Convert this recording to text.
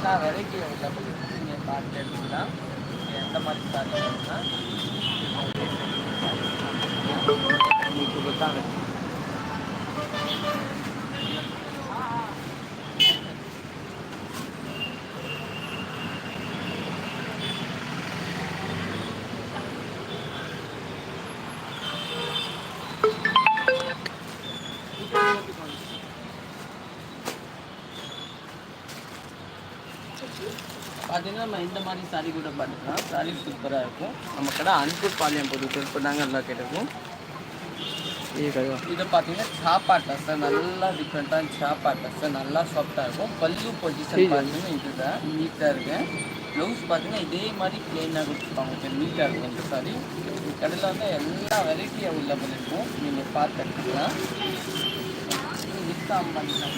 எல்லா variety available இருக்குது. நீங்கள் பார்த்து எடுத்துக்கலாம். எந்த மாதிரி சாரி வேணும்னா உங்களுக்கு கொடுத்தாங்க. பார்த்தீங்கன்னா நம்ம இந்த மாதிரி சாரீ கூட பார்த்துக்கலாம். சாரீ சூப்பராக இருக்கும். நம்ம கடை அன்பூர் பாளையம் போட்டு திருப்பதாங்க நல்லா கேட்டிருக்கும். இதை பார்த்தீங்கன்னா சாப்பா ட்ரெஸ்ஸை நல்லா டிஃப்ரெண்ட்டாக சாப்பா ட்ரெஸ்ஸை நல்லா சாஃப்டாக இருக்கும். பல்லு பொசிஷன் பார்த்தீங்கன்னா இதுதான் நீட்டாக இருக்கு. ப்ளவுஸ் பார்த்தீங்கன்னா இதே மாதிரி ப்ளெயினாக கொடுத்துருப்பாங்க. கொஞ்சம் நீட்டாக இருக்கும் இந்த சாரி. கடையில் வந்து எல்லா வெரைட்டி அவைலபிள் இருக்கும். நீங்கள் பார்த்து எடுத்துக்கலாம். விற்காம பண்ணிக்கலாம்.